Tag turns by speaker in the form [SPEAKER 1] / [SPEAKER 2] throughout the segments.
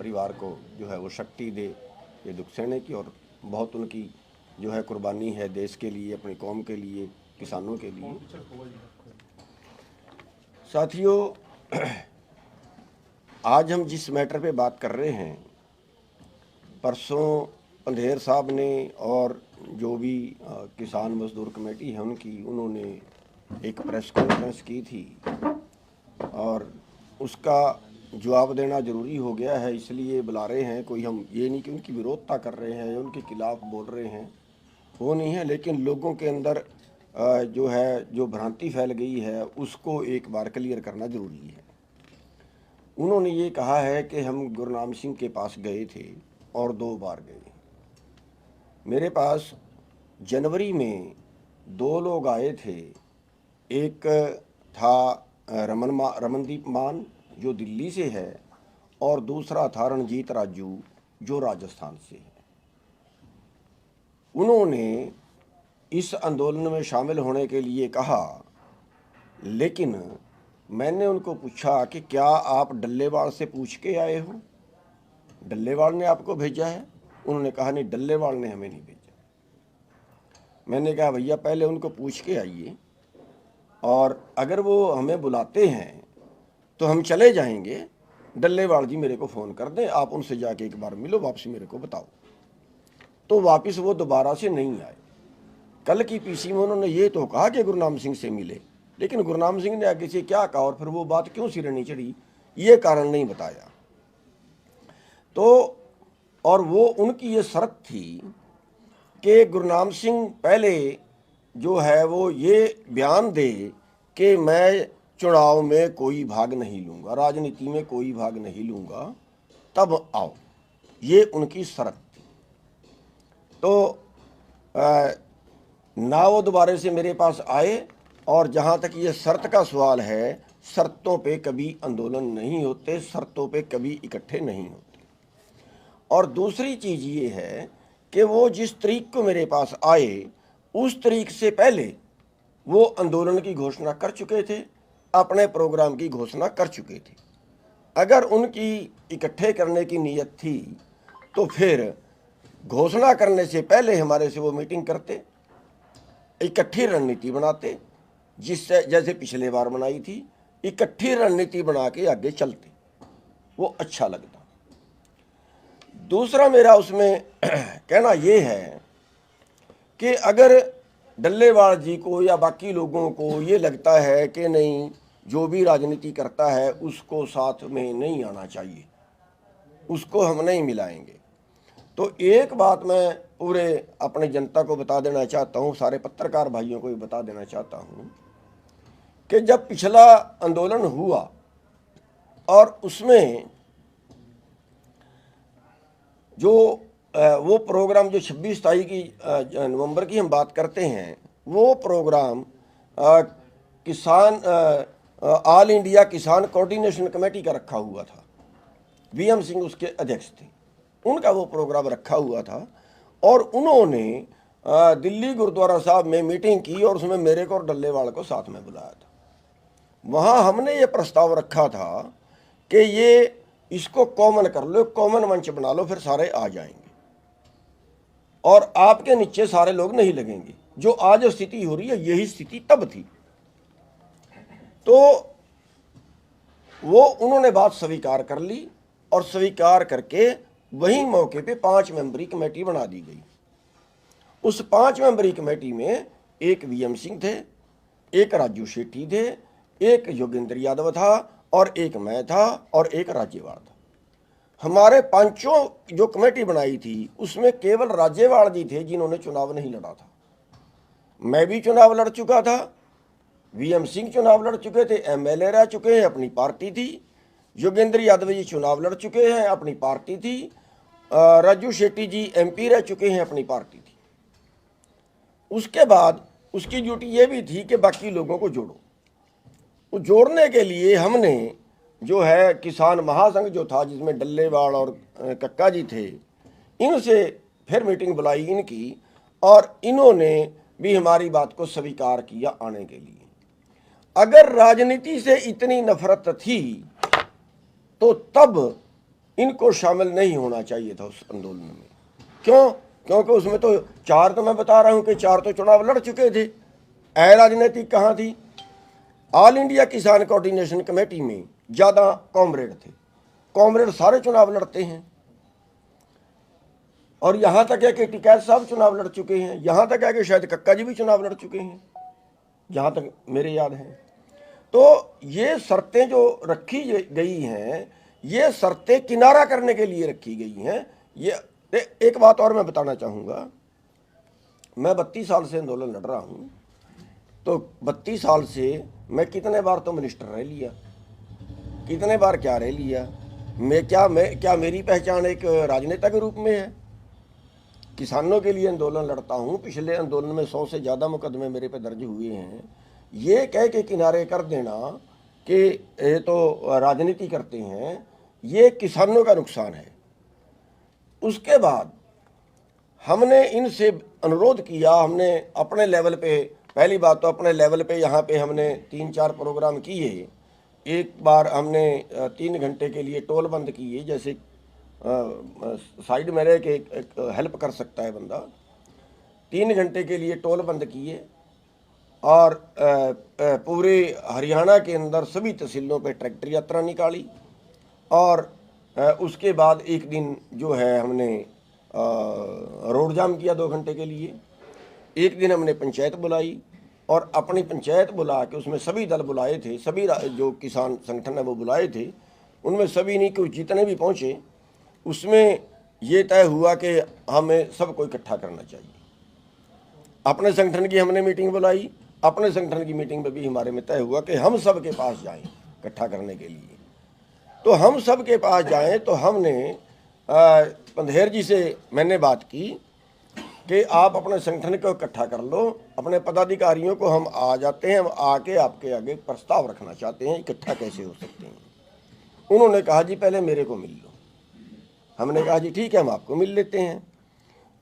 [SPEAKER 1] परिवार को जो है वो शक्ति दे ये दुख सहने की, और बहुत उनकी जो है कुर्बानी है देश के लिए, अपनी कौम के लिए, किसानों के लिए। साथियों, आज हम जिस मैटर पे बात कर रहे हैं, परसों अंधेर साहब ने और जो भी किसान मजदूर कमेटी है उन्होंने एक प्रेस कॉन्फ्रेंस की थी, और उसका जवाब देना ज़रूरी हो गया है, इसलिए बुला रहे हैं। कोई हम ये नहीं कि उनकी विरोधता कर रहे हैं या उनके खिलाफ बोल रहे हैं, वो नहीं है, लेकिन लोगों के अंदर जो है जो भ्रांति फैल गई है उसको एक बार क्लियर करना ज़रूरी है। उन्होंने ये कहा है कि हम गुरनाम सिंह के पास गए थे और 2 बार गए। मेरे पास जनवरी में 2 लोग आए थे, एक था रमनदीप मान जो दिल्ली से है, और दूसरा था रणजीत राजू जो राजस्थान से है। उन्होंने इस आंदोलन में शामिल होने के लिए कहा, लेकिन मैंने उनको पूछा कि क्या आप डल्लेवाल से पूछ के आए हो, डल्लेवाल ने आपको भेजा है? उन्होंने कहा नहीं, डल्लेवाल ने हमें नहीं भेजा। मैंने कहा भैया पहले उनको पूछ के आइए, और अगर वो हमें बुलाते हैं तो हम चले जाएंगे। डल्लेवाल जी मेरे को फ़ोन कर दें, आप उनसे जाके एक बार मिलो, वापसी मेरे को बताओ। तो वापस वो दोबारा से नहीं आए। कल की पीसी में उन्होंने ये तो कहा कि गुरनाम सिंह से मिले, लेकिन गुरनाम सिंह ने आगे से क्या कहा और फिर वो बात क्यों सिरे नहीं चढ़ी, ये कारण नहीं बताया। तो और वो उनकी ये शर्त थी कि गुरनाम सिंह पहले जो है वो ये बयान दे कि मैं चुनाव में कोई भाग नहीं लूँगा, राजनीति में कोई भाग नहीं लूँगा, तब आओ, ये उनकी शर्त थी। तो ना वो दोबारा से मेरे पास आए, और जहाँ तक ये शर्त का सवाल है, शर्तों पे कभी आंदोलन नहीं होते, शर्तों पे कभी इकट्ठे नहीं होते। और दूसरी चीज़ ये है कि वो जिस तारीख को मेरे पास आए उस तारीख से पहले वो आंदोलन की घोषणा कर चुके थे, अपने प्रोग्राम की घोषणा कर चुके थे। अगर उनकी इकट्ठे करने की नीयत थी तो फिर घोषणा करने से पहले हमारे से वो मीटिंग करते, इकट्ठी रणनीति बनाते, जिससे जैसे पिछले बार बनाई थी, इकट्ठी रणनीति बना के आगे चलते, वो अच्छा लगता। दूसरा मेरा उसमें कहना ये है कि अगर डल्लेवाल जी को या बाकी लोगों को ये लगता है कि नहीं, जो भी राजनीति करता है उसको साथ में नहीं आना चाहिए, उसको हम नहीं मिलाएंगे, तो एक बात मैं पूरे अपने जनता को बता देना चाहता हूँ, सारे पत्रकार भाइयों को भी बता देना चाहता हूँ कि जब पिछला आंदोलन हुआ और उसमें जो वो प्रोग्राम जो 26 तारीख की नवंबर की हम बात करते हैं, वो प्रोग्राम किसान ऑल इंडिया किसान कोऑर्डिनेशन कमेटी का रखा हुआ था। VM सिंह उसके अध्यक्ष थे, उनका वो प्रोग्राम रखा हुआ था, और उन्होंने दिल्ली गुरुद्वारा साहब में मीटिंग की और उसमें मेरे को और डल्लेवाल को साथ में बुलाया था। वहाँ हमने ये प्रस्ताव रखा था कि ये इसको कॉमन कर लो, कॉमन मंच बना लो, फिर सारे आ जाएंगे और आपके नीचे सारे लोग नहीं लगेंगे। जो आज स्थिति हो रही है यही स्थिति तब थी। तो वो उन्होंने बात स्वीकार कर ली, और स्वीकार करके वही मौके पे 5 मेंबरी कमेटी बना दी गई। उस 5 मेंबरी कमेटी में एक VM सिंह थे, एक राजू शेट्टी थे, एक योगेंद्र यादव था, और एक मैं था, और एक राज्यवाल था। हमारे पांचों जो कमेटी बनाई थी उसमें केवल राज्यवाल जी थे जिन्होंने चुनाव नहीं लड़ा था। मैं भी चुनाव लड़ चुका था, VM सिंह चुनाव लड़ चुके थे, MLA रह चुके हैं, अपनी पार्टी थी। योगेंद्र यादव जी चुनाव लड़ चुके हैं, अपनी पार्टी थी। राजू शेट्टी जी MP रह चुके हैं, अपनी पार्टी थी। उसके बाद उसकी ड्यूटी ये भी थी कि बाकी लोगों को जोड़ो। वो जोड़ने के लिए हमने जो है किसान महासंघ जो था, जिसमें डल्लेवाल और कक्का जी थे, इनसे फिर मीटिंग बुलाई इनकी, और इन्होंने भी हमारी बात को स्वीकार किया आने के लिए। अगर राजनीति से इतनी नफरत थी तो तब इनको शामिल नहीं होना चाहिए था उस आंदोलन में। क्यों? क्योंकि उसमें तो 4 तो मैं बता रहा हूं कि 4 तो चुनाव लड़ चुके थे। राजनीतिक कहाँ थी? ऑल इंडिया किसान कोऑर्डिनेशन कमेटी में ज़्यादा कॉमरेड थे। कॉमरेड सारे चुनाव लड़ते हैं, और यहाँ तक है कि टिकैत साहब चुनाव लड़ चुके हैं, यहाँ तक है कि शायद कक्का जी भी चुनाव लड़ चुके हैं, जहाँ तक मेरे याद है। तो ये शर्तें जो रखी गई हैं, ये शर्तें किनारा करने के लिए रखी गई हैं। ये एक बात और मैं बताना चाहूँगा, मैं 32 साल से आंदोलन लड़ रहा हूँ, तो 32 साल से मैं कितने बार तो मिनिस्टर रह लिया, कितने बार क्या रह लिया। क्या मेरी पहचान एक राजनेता के रूप में है? किसानों के लिए आंदोलन लड़ता हूँ। पिछले आंदोलन में 100 से ज़्यादा मुकदमे मेरे पे दर्ज हुए हैं। ये कह के किनारे कर देना कि ये तो राजनीति करते हैं, ये किसानों का नुकसान है। उसके बाद हमने इनसे अनुरोध किया, हमने अपने लेवल पे, पहली बात तो अपने लेवल पे यहाँ पे हमने 3-4 प्रोग्राम किए। एक बार हमने 3 घंटे के लिए टोल बंद किए, जैसे साइड में रह के एक हेल्प कर सकता है बंदा। 3 घंटे के लिए टोल बंद किए, और पूरे हरियाणा के अंदर सभी तहसीलों पे ट्रैक्टर यात्रा निकाली। और उसके बाद एक दिन जो है हमने रोड जाम किया 2 घंटे के लिए। एक दिन हमने पंचायत बुलाई, और अपनी पंचायत बुला के उसमें सभी दल बुलाए थे, सभी जो किसान संगठन है वो बुलाए थे। उनमें सभी नहीं, कुछ जितने भी पहुँचे, उसमें ये तय हुआ कि हमें सबको इकट्ठा करना चाहिए। अपने संगठन की हमने मीटिंग बुलाई, अपने संगठन की मीटिंग में भी हमारे में तय हुआ कि हम सब के पास जाएं इकट्ठा करने के लिए। तो हम सब के पास जाएं, तो हमने पंधेर जी से मैंने बात की कि आप अपने संगठन को इकट्ठा कर लो, अपने पदाधिकारियों को हम आ जाते हैं, हम आके आपके आगे प्रस्ताव रखना चाहते हैं, इकट्ठा कैसे हो सकते हैं। उन्होंने कहा जी पहले मेरे को मिल लो। हमने कहा जी ठीक है, हम आपको मिल लेते हैं।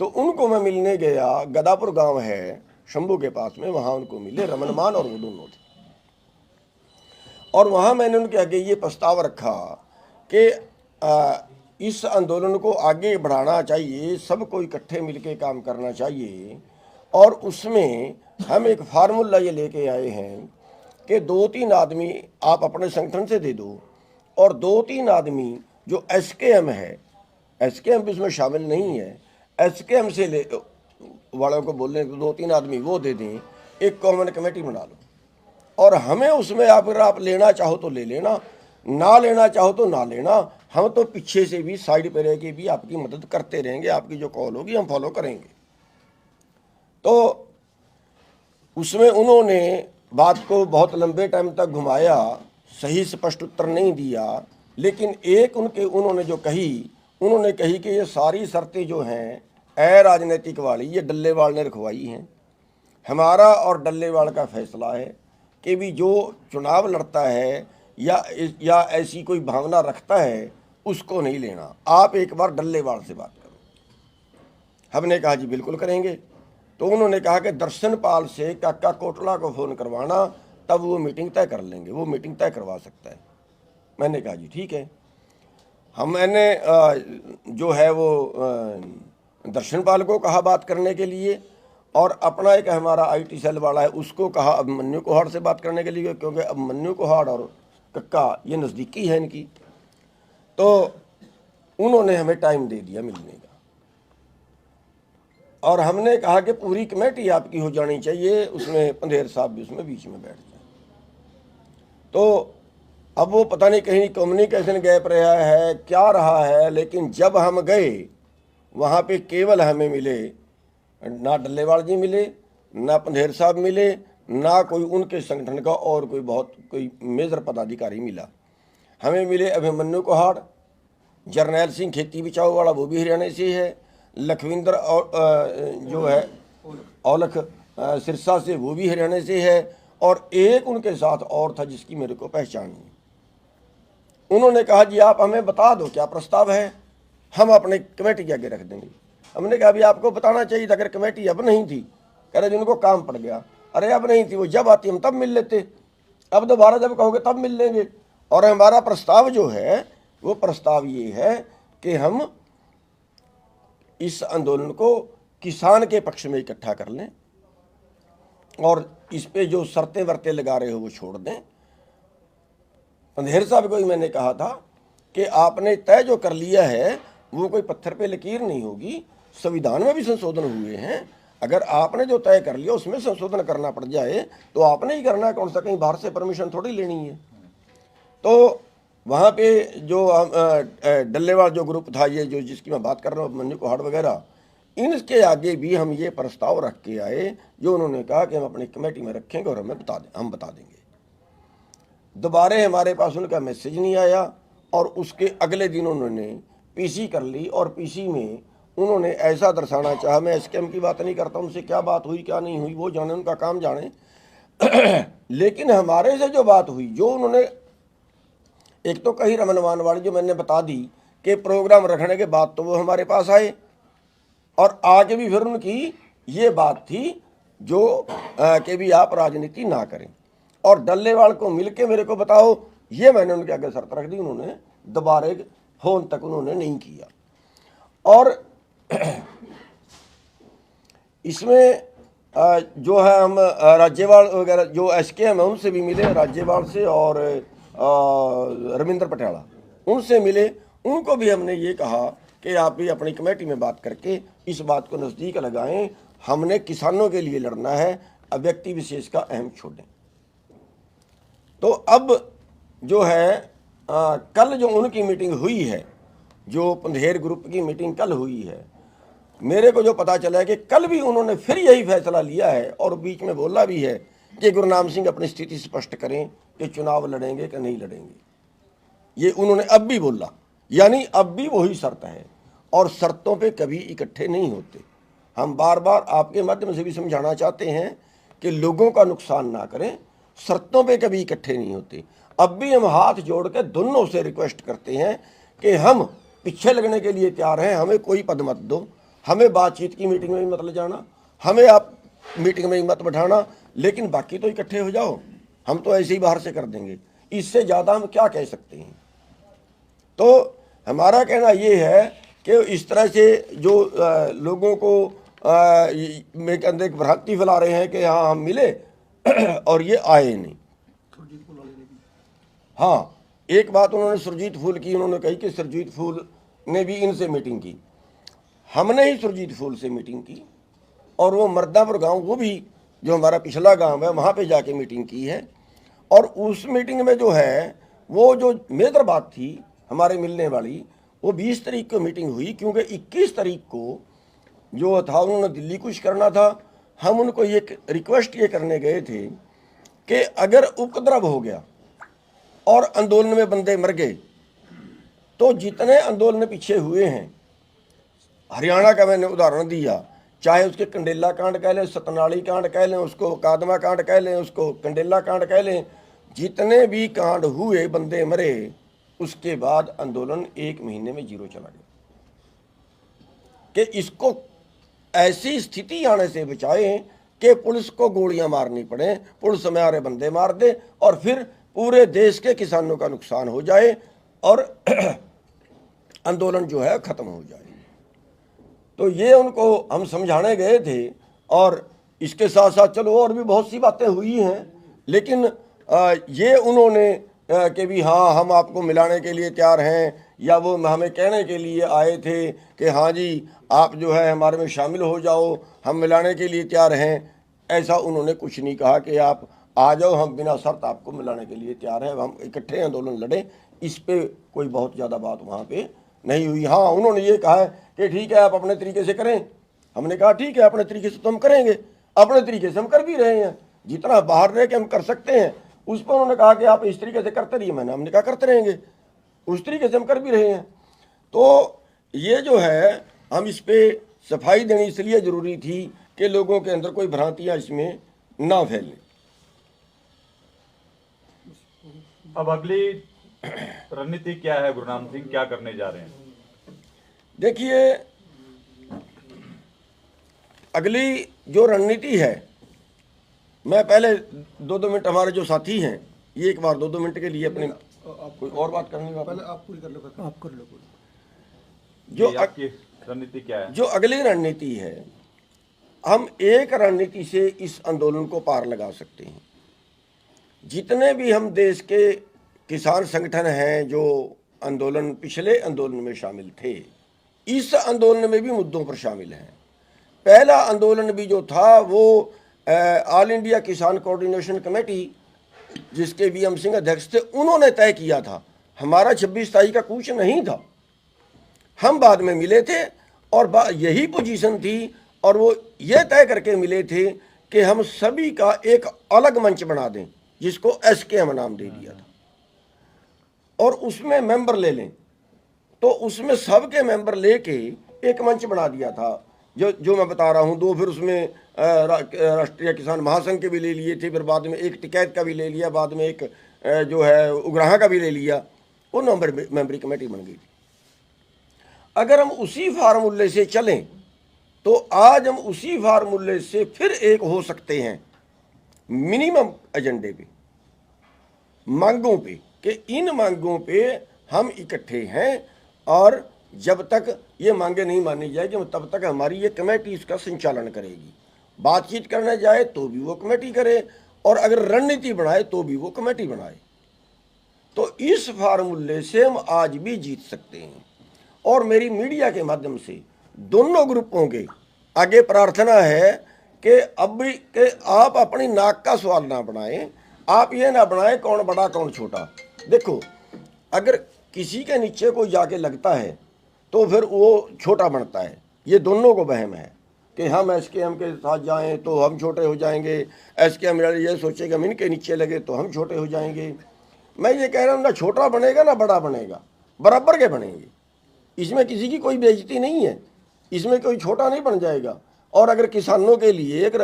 [SPEAKER 1] तो उनको मैं मिलने गया, गदापुर गांव है शंभू के पास में, वहाँ उनको मिले, रमन मान और वो दोनों थे। और वहाँ मैंने उनके आगे ये प्रस्ताव रखा कि इस आंदोलन को आगे बढ़ाना चाहिए, सबको इकट्ठे मिलके काम करना चाहिए। और उसमें हम एक फार्मूला ये लेके आए हैं कि 2-3 आदमी आप अपने संगठन से दे दो, और 2-3 आदमी जो SKM है, SKM भी उसमें शामिल नहीं है, SKM से ले वालों को बोलने 2-3 आदमी वो दे दें, एक कॉमन कमेटी बना लो। और हमें उसमें अगर आप लेना चाहो तो ले लेना, ना लेना चाहो तो ना लेना। हम तो पीछे से भी साइड पे रह के भी आपकी मदद करते रहेंगे, आपकी जो कॉल होगी हम फॉलो करेंगे। तो उसमें उन्होंने बात को बहुत लंबे टाइम तक घुमाया, सही स्पष्ट उत्तर नहीं दिया। लेकिन एक उन्होंने जो कही, उन्होंने कही कि ये सारी शर्तें जो हैं राजनीतिक वाली, ये डल्लेवाल ने रखवाई हैं। हमारा और डल्लेवाल का फैसला है कि भी जो चुनाव लड़ता है या ऐसी कोई भावना रखता है, उसको नहीं लेना। आप एक बार डल्लेवाल से बात करो। हमने कहा जी बिल्कुल करेंगे। तो उन्होंने कहा कि दर्शनपाल से काका कोटला को फ़ोन करवाना, तब वो मीटिंग तय कर लेंगे, वो मीटिंग तय करवा सकता है। मैंने कहा जी ठीक है। मैंने जो है वो दर्शनपाल को कहा बात करने के लिए, और अपना एक हमारा IT सेल वाला है उसको कहा अभिमन्यु कोहाड़ से बात करने के लिए, क्योंकि अभिमन्यु कोहाड़ और कक्का ये नज़दीकी है इनकी। तो उन्होंने हमें टाइम दे दिया मिलने का, और हमने कहा कि पूरी कमेटी आपकी हो जानी चाहिए, उसमें पंधेर साहब भी उसमें बीच में बैठ जाए। तो अब वो पता नहीं कहीं कम्युनिकेशन गैप रहा है, क्या रहा है, लेकिन जब हम गए वहाँ पे केवल हमें मिले, ना डल्लेवाल जी मिले, ना पंधेर साहब मिले, ना कोई उनके संगठन का और कोई मेजर पदाधिकारी मिला। हमें मिले अभिमन्यु कोहाड़, जरनैल सिंह खेती बचाओ वाला वो भी हरियाणा से है, लखविंदर और जो है औलख सिरसा से वो भी हरियाणा से है, और एक उनके साथ और था जिसकी मेरे को पहचान नहीं। उन्होंने कहा जी आप हमें बता दो क्या प्रस्ताव है, हम अपने कमेटी के आगे रख देंगे। हमने कहा अभी आपको बताना चाहिए था, अगर कमेटी अब नहीं थी। कह रहे जिनको काम पड़ गया। अरे अब नहीं थी, वो जब आती हम तब मिल लेते, अब दोबारा जब कहोगे तब मिल लेंगे। और हमारा प्रस्ताव जो है वो प्रस्ताव ये है कि हम इस आंदोलन को किसान के पक्ष में इकट्ठा कर लें और इस पे जो शर्तें वर्तें लगा रहे हो वो छोड़ दें। पंधेर साहब को ही मैंने कहा था कि आपने तय जो कर लिया है वो कोई पत्थर पे लकीर नहीं होगी, संविधान में भी संशोधन हुए हैं, अगर आपने जो तय कर लिया उसमें संशोधन करना पड़ जाए तो आपने ही करना है, कौन सा कहीं बाहर से परमिशन थोड़ी लेनी है। तो वहाँ पे जो डल्लेवाल जो ग्रुप था, ये जो जिसकी मैं बात कर रहा हूँ, मंजू कोहाड़ वगैरह, इनके आगे भी हम ये प्रस्ताव रख के आए जो उन्होंने कहा कि हम अपनी कमेटी में रखेंगे और हमें बता देंगे। दोबारा हमारे पास उनका मैसेज नहीं आया और उसके अगले दिन उन्होंने पीसी कर ली और पीसी में उन्होंने ऐसा दर्शाना चाहा, मैं एसकेएम की बात नहीं करता, उनसे क्या बात हुई क्या नहीं हुई वो जाने, उनका काम जाने लेकिन हमारे से जो बात हुई, जो उन्होंने एक तो कही रमनवान वाली जो मैंने बता दी कि प्रोग्राम रखने के बाद तो वो हमारे पास आए और आगे भी फिर उनकी ये बात थी जो कि भी आप राजनीति ना करें और डल्लेवाल को मिलके मेरे को बताओ, ये मैंने उनके आगे शर्त रख दी। उन्होंने दोबारा फोन तक उन्होंने नहीं किया। और इसमें जो है हम राज्यपाल वगैरह जो एसकेएम है उनसे भी मिले, राज्यपाल से और रविंद्र पटियाला उनसे मिले, उनको भी हमने ये कहा कि आप भी अपनी कमेटी में बात करके इस बात को नज़दीक लगाएं, हमने किसानों के लिए लड़ना है, व्यक्ति विशेष का अहम छोड़ें। तो अब जो है कल जो उनकी मीटिंग हुई है, जो पंधेर ग्रुप की मीटिंग कल हुई है, मेरे को जो पता चला है कि कल भी उन्होंने फिर यही फैसला लिया है और बीच में बोला भी है कि गुरनाम सिंह अपनी स्थिति स्पष्ट करें कि चुनाव लड़ेंगे कि नहीं लड़ेंगे। ये उन्होंने अब भी बोला, यानी अब भी वही शर्त है और शर्तों पे कभी इकट्ठे नहीं होते। हम बार बार आपके माध्यम से भी समझाना चाहते हैं कि लोगों का नुकसान ना करें, शर्तों पे कभी इकट्ठे नहीं होते। अब भी हम हाथ जोड़ के दोनों से रिक्वेस्ट करते हैं कि हम पीछे लगने के लिए तैयार हैं, हमें कोई पद मत दो, हमें बातचीत की मीटिंग में भी मत ले जाना, हमें आप मीटिंग में ही मत बैठाना, लेकिन बाकी तो इकट्ठे हो जाओ, हम तो ऐसे ही बाहर से कर देंगे। इससे ज़्यादा हम क्या कह सकते हैं। तो हमारा कहना ये है कि इस तरह से जो लोगों को मेरे अंदर एक भ्रांति फैला रहे हैं कि हाँ हम मिले और ये आए नहीं। हाँ, एक बात उन्होंने सुरजीत फूल की, उन्होंने कही कि सुरजीत फूल ने भी इनसे मीटिंग की। हमने ही सुरजीत फूल से मीटिंग की और वो मर्दापुर गांव, वो भी जो हमारा पिछला गांव है, वहाँ पे जाके मीटिंग की है। और उस मीटिंग में जो है वो जो मेजर बात थी हमारे मिलने वाली, वो 20 तारीख को मीटिंग हुई, क्योंकि 21 तारीख को जो था उन्होंने दिल्ली कुछ करना था। हम उनको ये रिक्वेस्ट ये करने गए थे कि अगर उपद्रव हो गया और आंदोलन में बंदे मर गए तो जितने आंदोलन पीछे हुए हैं, हरियाणा का मैंने उदाहरण दिया, चाहे उसके कंडेला कांड कह लें, सतनाली कांड कह लें, उसको कादमा कांड कह लें, उसको कंडेला कांड कह लें, जितने भी कांड हुए, बंदे मरे, उसके बाद आंदोलन 1 महीने में जीरो चला गया। कि इसको ऐसी स्थिति आने से बचाएं कि पुलिस को गोलियां मारनी पड़े, पुलिस हमारे बंदे मार दे और फिर पूरे देश के किसानों का नुकसान हो जाए और आंदोलन जो है खत्म हो जाए। तो ये उनको हम समझाने गए थे। और इसके साथ साथ चलो और भी बहुत सी बातें हुई हैं, लेकिन ये उन्होंने कि भी हाँ हम आपको मिलाने के लिए तैयार हैं, या वो हमें कहने के लिए आए थे कि हाँ जी आप जो है हमारे में शामिल हो जाओ, हम मिलाने के लिए तैयार हैं। ऐसा उन्होंने कुछ नहीं कहा कि आप आ जाओ, हम बिना शर्त आपको मिलाने के लिए तैयार हैं, हम इकट्ठे आंदोलन लड़ें। इस पे कोई बहुत ज़्यादा बात वहाँ पे नहीं हुई। हाँ, उन्होंने ये कहा है कि ठीक है आप अपने तरीके से करें। हमने कहा ठीक है अपने तरीके से तो हम करेंगे, अपने तरीके से हम कर भी रहे हैं, जितना बाहर रह के हम कर सकते हैं। उस पर उन्होंने कहा कि आप इस तरीके से करते रहिए, हमने कहा करते रहेंगे, उस तरीके से हम कर भी रहे हैं। तो ये जो है हम इस पर सफाई देनी इसलिए ज़रूरी थी कि लोगों के अंदर कोई भ्रांतियाँ इसमें ना फैलें।
[SPEAKER 2] अब अगली रणनीति क्या है, गुरनाम सिंह क्या करने जा रहे हैं?
[SPEAKER 1] देखिए, अगली जो रणनीति है, मैं पहले 2-2 मिनट, हमारे जो साथी हैं ये एक बार 2-2 मिनट के लिए अपने कोई और बात करनी है?
[SPEAKER 3] पहले आप पूरी कर लो, आप कर लो पूरी।
[SPEAKER 1] जो
[SPEAKER 2] आपकी रणनीति क्या है?
[SPEAKER 1] जो अगली रणनीति है, हम एक रणनीति से इस आंदोलन को पार लगा सकते हैं। जितने भी हम देश के किसान संगठन हैं जो आंदोलन, पिछले आंदोलन में शामिल थे, इस आंदोलन में भी मुद्दों पर शामिल हैं। पहला आंदोलन भी जो था वो ऑल इंडिया किसान कोऑर्डिनेशन कमेटी, जिसके वीएम सिंह अध्यक्ष थे, उन्होंने तय किया था। हमारा 26 तारीख का कूच नहीं था, हम बाद में मिले थे और यही पोजीशन थी और वो ये तय करके मिले थे कि हम सभी का एक अलग मंच बना दें, जिसको एसकेएम नाम दे दिया था, और उसमें मेंबर ले लें। तो उसमें सबके मेंबर लेके एक मंच बना दिया था, जो मैं बता रहा हूँ। दो फिर उसमें राष्ट्रीय किसान महासंघ के भी ले लिए थे, फिर बाद में एक टिकैत का भी ले लिया, बाद में एक जो है उग्राहा का भी ले लिया। वो मेंबरी कमेटी बन गई थी। अगर हम उसी फार्मूले से चलें तो आज हम उसी फार्मूले से फिर एक हो सकते हैं मिनिमम एजेंडे पे, मांगों पे, कि इन मांगों पे हम इकट्ठे हैं और जब तक ये मांगे नहीं मानी जाएगी तब तक हमारी ये कमेटी इसका संचालन करेगी। बातचीत करने जाए तो भी वो कमेटी करे और अगर रणनीति बनाए तो भी वो कमेटी बनाए। तो इस फार्मूले से हम आज भी जीत सकते हैं। और मेरी मीडिया के माध्यम से दोनों ग्रुपों के आगे प्रार्थना है कि अब भी कि आप अपनी नाक का सवाल ना बनाएं। आप ये ना बनाएं कौन बड़ा कौन छोटा। देखो, अगर किसी के नीचे कोई जाके लगता है तो फिर वो छोटा बनता है। ये दोनों को वहम है कि हम एसकेएम के साथ जाएं तो हम छोटे हो जाएंगे, एसकेएम ये सोचेगा हम इनके नीचे लगे तो हम छोटे हो जाएंगे। मैं ये कह रहा हूँ, ना छोटा बनेगा ना बड़ा बनेगा, बराबर के बनेंगे। इसमें किसी की कोई बेइज्जती नहीं है, इसमें कोई छोटा नहीं बन जाएगा। और अगर किसानों के लिए एक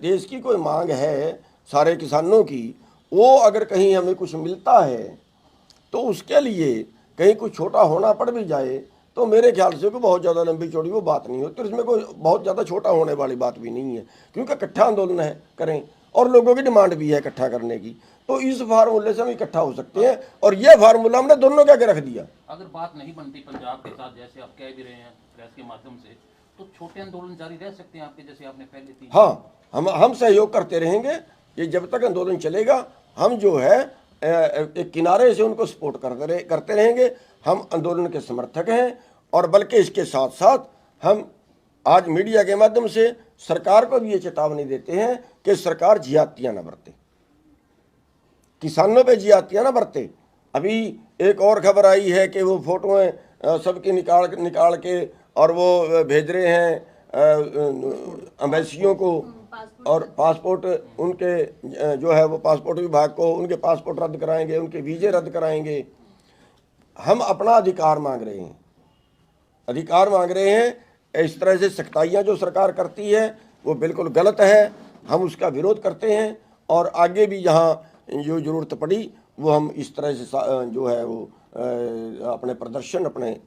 [SPEAKER 1] देश की कोई मांग है, सारे किसानों की, वो अगर कहीं हमें कुछ मिलता है तो उसके लिए कहीं कुछ छोटा होना पड़ भी जाए तो मेरे ख्याल से कोई बहुत ज़्यादा लंबी चौड़ी वो बात नहीं होती। तो इसमें कोई बहुत ज़्यादा छोटा होने वाली बात भी नहीं है, क्योंकि इकट्ठा आंदोलन है करें और लोगों की डिमांड भी है इकट्ठा करने की। तो इस फार्मूले से हम इकट्ठा हो सकते हैं और ये फार्मूला हमने दोनों क्या के रख दिया।
[SPEAKER 4] अगर बात नहीं बनती पंजाब के साथ, जैसे आप कह भी रहे हैं प्रेस के माध्यम से, तो छोटे आंदोलन जारी रह सकते हैं आपके, जैसे आपने पहले थी।
[SPEAKER 1] हाँ, हम सहयोग करते रहेंगे। ये जब तक आंदोलन चलेगा हम जो है एक किनारे से उनको सपोर्ट करते रहेंगे। हम आंदोलन के समर्थक हैं और बल्कि इसके साथ साथ हम आज मीडिया के माध्यम से सरकार को भी ये चेतावनी देते हैं कि सरकार जिहादियाँ न बरते, किसानों पे जिहादियाँ न बरते। अभी एक और खबर आई है कि वो फोटोएं सबकी निकाल के और वो भेज रहे हैं अम्बेसियों को, और पासपोर्ट उनके जो है वो पासपोर्ट विभाग को उनके पासपोर्ट रद्द कराएंगे, उनके वीज़े रद्द कराएंगे। हम अपना अधिकार मांग रहे हैं, अधिकार मांग रहे हैं। इस तरह से सख्ताइयाँ जो सरकार करती है वो बिल्कुल गलत है, हम उसका विरोध करते हैं और आगे भी जहाँ जो ज़रूरत पड़ी वो हम इस तरह से जो है वो अपने प्रदर्शन, अपने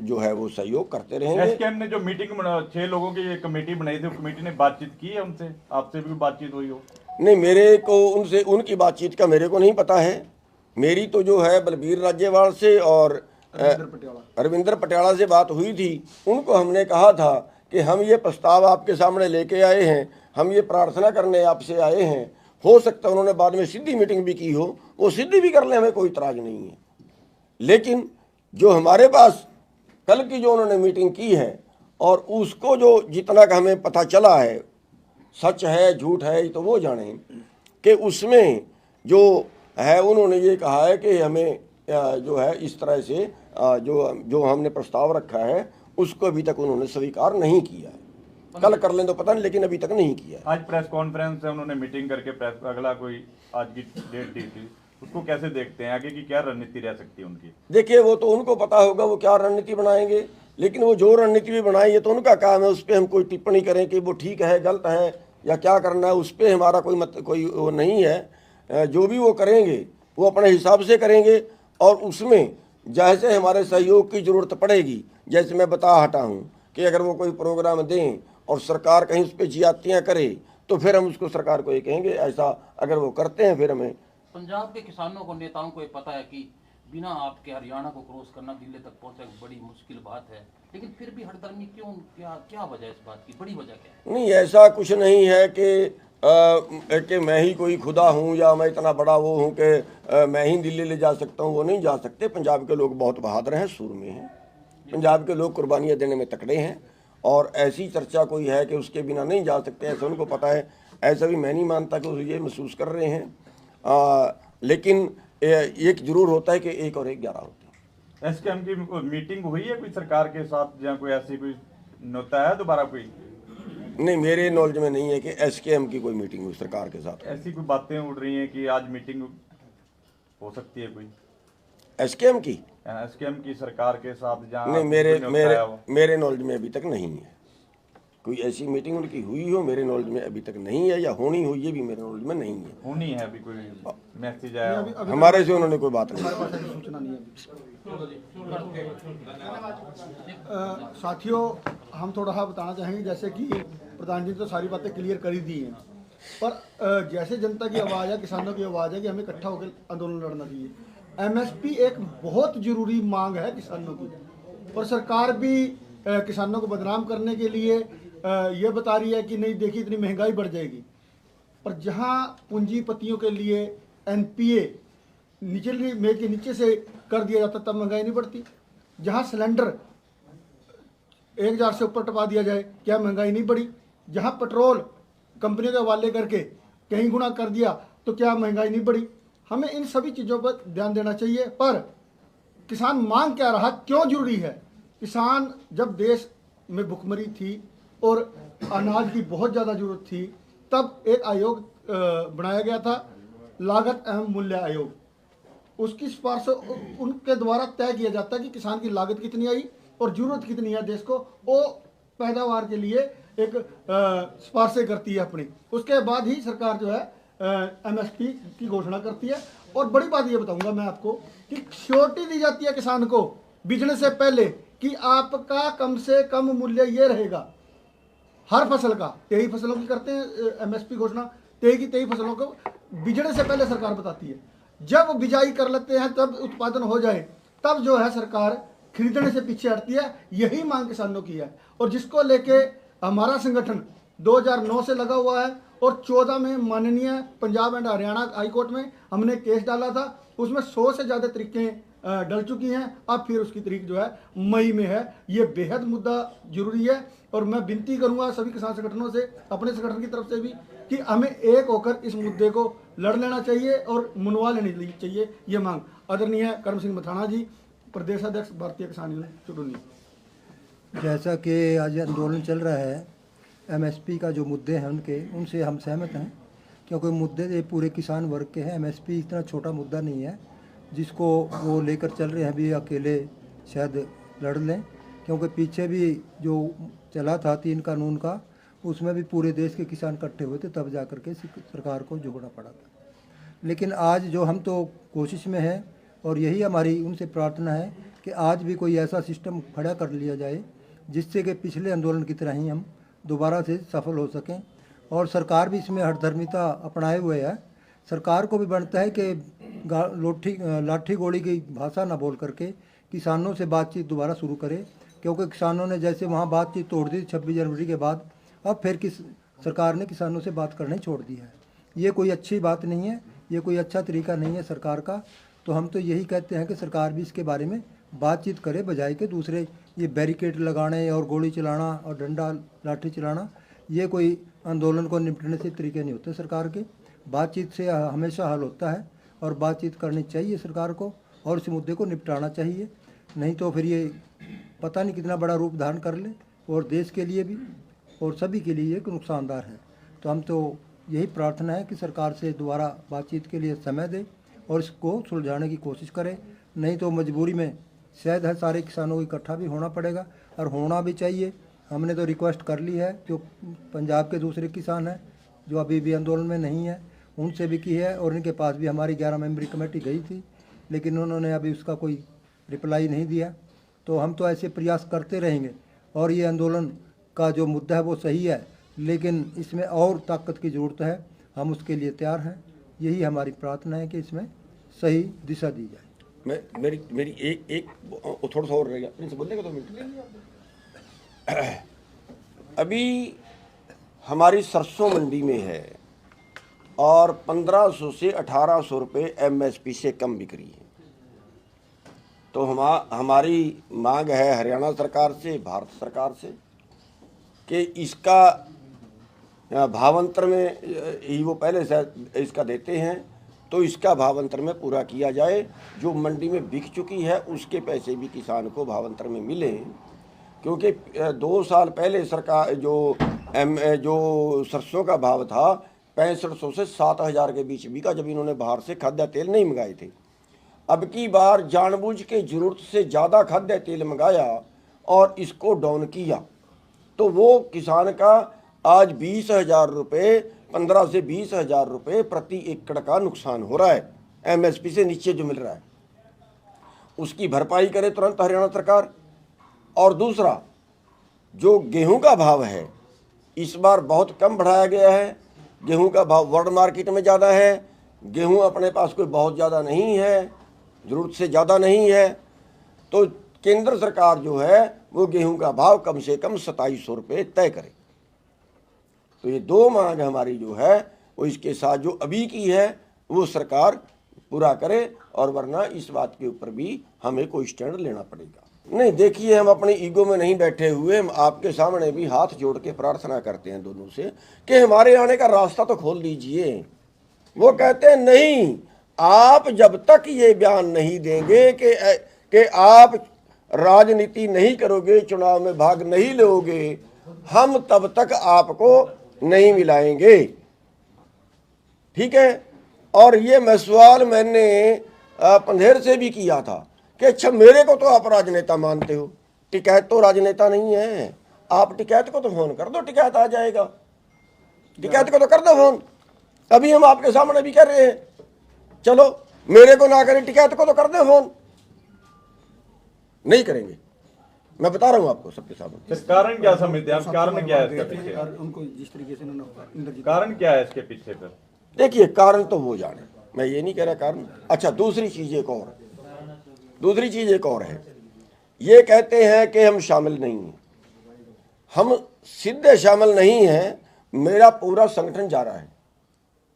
[SPEAKER 1] जो है वो सहयोग करते रहेंगे।
[SPEAKER 2] एसकेएम ने जो मीटिंग 6 लोगों की एक कमेटी बनाई थी, कमेटी ने बातचीत की है उनसे, आपसे भी बातचीत हुई हो?
[SPEAKER 1] नहीं, मेरे को उनसे उनकी बातचीत का मेरे को नहीं पता है। मेरी तो जो है बलबीर राज्यवाल से और अरविंदर पटियाला से बात हुई थी। उनको हमने कहा था कि हम ये प्रस्ताव आपके सामने लेके आए हैं, हम ये प्रार्थना करने आपसे आए हैं। हो सकता है उन्होंने बाद में सीधी मीटिंग भी की हो, वो सीधी भी कर ले, हमें कोई इतराज नहीं है। लेकिन जो हमारे पास कल की जो उन्होंने मीटिंग की है और उसको जो जितना का हमें पता चला है, सच है झूठ है तो वो जाने, कि उसमें जो है उन्होंने ये कहा है कि हमें जो है इस तरह से जो हमने प्रस्ताव रखा है उसको अभी तक उन्होंने स्वीकार नहीं किया है। कल कर लें तो पता नहीं, लेकिन अभी तक नहीं किया है।
[SPEAKER 2] आज प्रेस कॉन्फ्रेंस है, उन्होंने मीटिंग करके प्रेस अगला कोई आज की डेट दी थी, उसको कैसे देखते हैं? आगे की क्या रणनीति रह सकती है उनकी?
[SPEAKER 1] देखिए, वो तो उनको पता होगा वो क्या रणनीति बनाएंगे, लेकिन वो जो रणनीति भी बनाए ये तो उनका काम है। उस पर हम कोई टिप्पणी करें कि वो ठीक है गलत है या क्या करना है, उस पर हमारा कोई वो नहीं है। जो भी वो करेंगे वो अपने हिसाब से करेंगे और उसमें जैसे हमारे सहयोग की ज़रूरत पड़ेगी, जैसे मैं बता हटा हूँ कि अगर वो कोई प्रोग्राम दें और सरकार कहीं उस पर जियातियाँ करे तो फिर हम उसको सरकार को ये कहेंगे। ऐसा अगर वो करते हैं फिर हमें
[SPEAKER 4] पंजाब के किसानों को, नेताओं को ये पता है कि बिना आपके हरियाणा को क्रॉस करना दिल्ली तक पहुंचना बड़ी मुश्किल बात है, लेकिन फिर भी हठधर्मी क्यों? क्या क्या वजह है इस बात की? बड़ी वजह क्या है?
[SPEAKER 1] नहीं, ऐसा कुछ नहीं है कि मैं ही कोई खुदा हूँ या मैं इतना बड़ा वो हूँ कि मैं ही दिल्ली ले जा सकता हूँ। वो नहीं जा सकते। पंजाब के लोग बहुत बहादुर हैं, सूरमे हैं। पंजाब के लोग कुर्बानियाँ देने में तकड़े हैं, और ऐसी चर्चा कोई है कि उसके बिना नहीं जा सकते, ऐसा उनको पता है। ऐसा भी मैं नहीं मानता कि वो ये महसूस कर रहे हैं। लेकिन एक जरूर होता है कि 1 और 1 11 होते हैं।
[SPEAKER 2] एसकेएम की मीटिंग हुई है कोई सरकार के साथ, या कोई ऐसी कोई न्योता है दोबारा कोई?
[SPEAKER 1] नहीं, मेरे नॉलेज में नहीं है कि एसकेएम की कोई मीटिंग हुई सरकार के साथ।
[SPEAKER 2] ऐसी कोई बातें उड़ रही हैं कि आज मीटिंग हो सकती है कोई
[SPEAKER 1] एसकेएम की?
[SPEAKER 2] एसकेएम की सरकार के साथ, जहाँ
[SPEAKER 1] नहीं,
[SPEAKER 2] कोई न्योता है वो?
[SPEAKER 1] मेरे नॉलेज में अभी तक नहीं है कोई ऐसी मीटिंग उनकी हुई हो। मेरे नॉलेज में अभी तक नहीं है, या होनी हुई ये भी मेरे नॉलेज में नहीं है।
[SPEAKER 2] होनी है अभी कोई मैसेज आया हो?
[SPEAKER 1] हमारे से उन्होंने कोई बात नहीं
[SPEAKER 3] हमारे
[SPEAKER 1] की।
[SPEAKER 3] पास ऐसी सूचना नहीं है। साथियों, हम थोड़ा सा बताना चाहेंगे, जैसे कि प्रधान जी ने तो सारी बातें क्लियर कर ही दी हैं, पर जैसे जनता की आवाज़ है, किसानों की आवाज़ है कि हमें इकट्ठा होकर आंदोलन लड़ना चाहिए। एमएसपी एक बहुत जरूरी मांग है किसानों की, और सरकार भी किसानों को बदनाम करने के लिए ये बता रही है कि नहीं देखिए इतनी महंगाई बढ़ जाएगी। पर जहां पूंजीपतियों के लिए एनपीए निचली मेज के नीचे से कर दिया जाता तब महंगाई नहीं बढ़ती। जहां सिलेंडर 1000 से ऊपर टपा दिया जाए, क्या महंगाई नहीं बढ़ी? जहां पेट्रोल कंपनियों के हवाले करके कहीं गुना कर दिया तो क्या महंगाई नहीं बढ़ी? हमें इन सभी चीज़ों पर ध्यान देना चाहिए। पर किसान मांग क्या रहा, क्यों जरूरी है? किसान जब देश में भुखमरी थी और अनाज की बहुत ज़्यादा ज़रूरत थी, तब एक आयोग बनाया गया था, लागत एवं मूल्य आयोग। उसकी सिफारिश उनके द्वारा तय किया जाता है कि किसान की लागत कितनी आई और ज़रूरत कितनी है देश को, वो पैदावार के लिए एक सिफारिशें करती है अपनी। उसके बाद ही सरकार जो है एमएसपी की घोषणा करती है। और बड़ी बात ये बताऊंगा मैं आपको कि श्योरिटी दी जाती है किसान को बिजने से पहले कि आपका कम से कम मूल्य ये रहेगा हर फसल का। 23 फसलों की करते हैं एमएसपी घोषणा, 23 की 23 फसलों को बिजने से पहले सरकार बताती है। जब बिजाई कर लेते हैं, तब उत्पादन हो जाए, तब जो है सरकार खरीदने से पीछे हटती है। यही मांग किसानों की है, और जिसको लेके हमारा संगठन 2009 से लगा हुआ है, और 14 में माननीय Punjab and Haryana high court में हमने केस डाला था। उसमें 100 से ज़्यादा तरीकें डल चुकी हैं। अब फिर उसकी तारीख जो है मई में है। ये बेहद मुद्दा जरूरी है, और मैं विनती करूंगा सभी किसान संगठनों से, अपने संगठन की तरफ से भी, कि हमें एक होकर इस मुद्दे को लड़ लेना चाहिए और मनवा लेनी चाहिए ये मांग। आदरणीय कर्म सिंह मथाना जी, प्रदेश अध्यक्ष भारतीय किसान यूनियन चुटुनी।
[SPEAKER 5] जैसा कि आज आंदोलन चल रहा है, एमएसपी का जो मुद्दे हैं उनसे हम सहमत हैं, क्योंकि मुद्दे ये पूरे किसान वर्ग के हैं। एमएसपी इतना छोटा मुद्दा नहीं है जिसको वो लेकर चल रहे हैं, भी अकेले शायद लड़ लें, क्योंकि पीछे भी जो चला था 3 कानून का, उसमें भी पूरे देश के किसान इकट्ठे हुए थे, तब जा कर के सरकार को झुकना पड़ा था। लेकिन आज जो हम तो कोशिश में हैं, और यही हमारी उनसे प्रार्थना है कि आज भी कोई ऐसा सिस्टम खड़ा कर लिया जाए जिससे कि पिछले आंदोलन की तरह ही हम दोबारा से सफल हो सकें। और सरकार भी इसमें हठधर्मिता अपनाए हुए है। सरकार को भी बनता है कि लाठी गोली की भाषा ना बोल करके किसानों से बातचीत दोबारा शुरू करे, क्योंकि किसानों ने जैसे वहाँ बातचीत तोड़ दी 26 जनवरी के बाद, अब फिर सरकार ने किसानों से बात करना ही छोड़ दी है। ये कोई अच्छी बात नहीं है, ये कोई अच्छा तरीका नहीं है सरकार का। तो हम तो यही कहते हैं कि सरकार भी इसके बारे में बातचीत करे, बजाय के दूसरे ये बैरिकेड लगाने और गोली चलाना और डंडा लाठी चलाना, ये कोई आंदोलन को निपटने से तरीके नहीं होते सरकार के। बातचीत से हमेशा हल होता है, और बातचीत करनी चाहिए सरकार को, और इस मुद्दे को निपटाना चाहिए। नहीं तो फिर ये पता नहीं कितना बड़ा रूप धारण कर ले, और देश के लिए भी और सभी के लिए एक नुकसानदार है। तो हम तो यही प्रार्थना है कि सरकार से दोबारा बातचीत के लिए समय दे और इसको सुलझाने की कोशिश करे। नहीं तो मजबूरी में शायद है सारे किसानों को इकट्ठा भी होना पड़ेगा, और होना भी चाहिए। हमने तो रिक्वेस्ट कर ली है, जो पंजाब के दूसरे किसान हैं जो अभी भी आंदोलन में नहीं है, उनसे भी की है, और इनके पास भी हमारी 11 मेंबरी कमेटी गई थी, लेकिन उन्होंने अभी उसका कोई रिप्लाई नहीं दिया। तो हम तो ऐसे प्रयास करते रहेंगे, और ये आंदोलन का जो मुद्दा है वो सही है, लेकिन इसमें और ताकत की ज़रूरत है। हम उसके लिए तैयार हैं। यही हमारी प्रार्थना है कि इसमें सही दिशा दी जाए।
[SPEAKER 1] मेरी एक थोड़ा सा और रह गया, इनसे बोलने का 2 मिनट। अभी हमारी सरसों मंडी में है और 1500 से 1800 रुपये MSP से कम बिक रही है। तो हमारी मांग है हरियाणा सरकार से, भारत सरकार से, कि इसका भावांतर में ही वो पहले से इसका देते हैं, तो इसका भावांतर में पूरा किया जाए। जो मंडी में बिक चुकी है उसके पैसे भी किसान को भावांतर में मिले, क्योंकि 2 साल पहले सरकार जो सरसों का भाव था 6500 से 7000 के बीच बिका, जब इन्होंने बाहर से खाद्य तेल नहीं मंगाए थे। अब की बार जानबूझ के जरूरत से ज़्यादा खाद्य तेल मंगाया और इसको डाउन किया, तो वो किसान का आज 20,000 रुपये, 15 से 20,000 रुपये प्रति एकड़ का नुकसान हो रहा है। MSP से नीचे जो मिल रहा है उसकी भरपाई करे तुरंत हरियाणा सरकार। और दूसरा, जो गेहूं का भाव है इस बार बहुत कम बढ़ाया गया है। गेहूं का भाव वर्ल्ड मार्केट में ज़्यादा है, गेहूं अपने पास कोई बहुत ज़्यादा नहीं है, ज़रूरत से ज़्यादा नहीं है। तो केंद्र सरकार जो है वो गेहूं का भाव कम से कम 2700 रुपये तय करे। तो ये 2 मांग हमारी जो है वो इसके साथ जो अभी की है वो सरकार पूरा करे, और वरना इस बात के ऊपर भी हमें कोई स्टैंड लेना पड़ेगा। नहीं, देखिए, हम अपनी ईगो में नहीं बैठे हुए, हम आपके सामने भी हाथ जोड़ के प्रार्थना करते हैं दोनों से कि हमारे आने का रास्ता तो खोल दीजिए। वो कहते हैं नहीं, आप जब तक ये बयान नहीं देंगे कि आप राजनीति नहीं करोगे, चुनाव में भाग नहीं लोगे, हम तब तक आपको नहीं मिलाएंगे। ठीक है। और ये सवाल मैंने पंधेर से भी किया था कि अच्छा, मेरे को तो आप राजनेता मानते हो, टिकैत तो राजनेता नहीं है। आप टिकैत को तो फोन कर दो, टिकैत आ जाएगा। टिकैत को तो कर दो फोन, अभी हम आपके सामने भी कर रहे हैं। चलो, मेरे को ना करें, टिकैत को तो कर दे फोन। नहीं करेंगे, मैं बता रहा हूं आपको सबके सामने।
[SPEAKER 2] कारण क्या समझते हैं आप? कारण क्या है इसके पीछे?
[SPEAKER 3] उनको जिस तरीके से उन्होंने
[SPEAKER 2] कारण क्या है इसके पीछे पर?
[SPEAKER 1] देखिए, कारण तो वो जाने, मैं ये नहीं कह रहा कारण। अच्छा, दूसरी चीज एक और है, ये कहते हैं कि हम शामिल नहीं हैं। हम सीधे शामिल नहीं हैं, मेरा पूरा संगठन जा रहा है,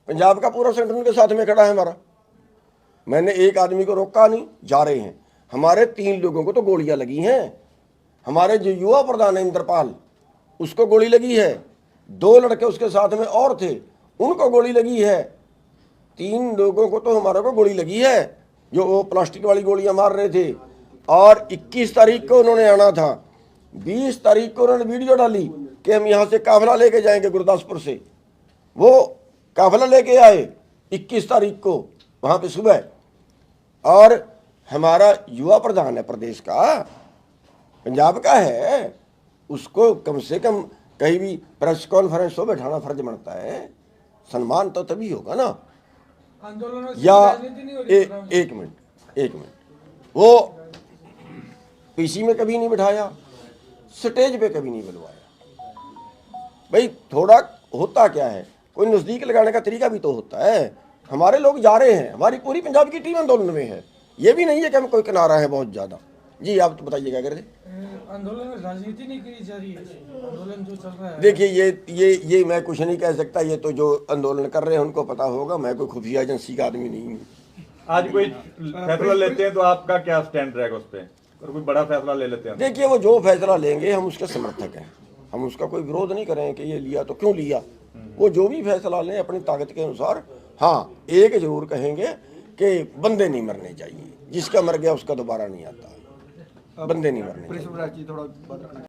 [SPEAKER 1] पंजाब का पूरा संगठन के साथ में खड़ा है हमारा। मैंने एक आदमी को रोका नहीं, जा रहे हैं। हमारे 3 लोगों को तो गोलियां लगी हैं। हमारे जो युवा प्रधान है इंद्रपाल, उसको गोली लगी है। 2 लड़के उसके साथ में और थे, उनको गोली लगी है। 3 लोगों को तो हमारे को गोली लगी है, जो वो प्लास्टिक वाली गोलियां मार रहे थे। और 21 तारीख को उन्होंने आना था, 20 तारीख को उन्होंने वीडियो डाली कि हम यहाँ से काफिला लेके जाएंगे गुरदासपुर से। वो काफिला लेके आए 21 तारीख को वहाँ पे सुबह। और हमारा युवा प्रधान है प्रदेश का, पंजाब का है, उसको कम से कम कहीं भी प्रेस कॉन्फ्रेंस हो बैठाना फर्ज बनता है। सम्मान तो तभी होगा ना। या एक मिनट, वो पीसी में कभी नहीं बिठाया, स्टेज पे कभी नहीं बुलवाया। भाई, थोड़ा होता क्या है, कोई नजदीक लगाने का तरीका भी तो होता है। हमारे लोग जा रहे हैं, हमारी पूरी पंजाब की टीम आंदोलन में है। ये भी नहीं है कि हम कोई किनारा है बहुत ज्यादा। जी, आप तो बताइए क्या कर रहे थे?
[SPEAKER 6] आंदोलन में राजनीति नहीं करी जा रही है, आंदोलन जो चल रहा है।
[SPEAKER 1] देखिए, ये मैं कुछ नहीं कह सकता, ये तो जो आंदोलन कर रहे हैं उनको पता होगा। मैं कोई खुफिया एजेंसी का आदमी नहीं हूँ।
[SPEAKER 2] आज कोई फैसला लेते हैं तो आपका क्या स्टैंड रहेगा उस पर? और कोई बड़ा फैसला ले लेते हैं?
[SPEAKER 1] देखिए, वो जो फैसला लेंगे हम उसके समर्थक हैं, हम उसका कोई विरोध नहीं करें कि ये लिया तो क्यों लिया। वो जो भी फैसला लें अपनी ताकत के अनुसार। हाँ, एक जरूर कहेंगे कि बंदे नहीं मरने चाहिए, जिसका मर गया उसका दोबारा नहीं आता। बंदे नहीं मरने चाहिए।
[SPEAKER 3] पुलिस थोड़ा बात रखना।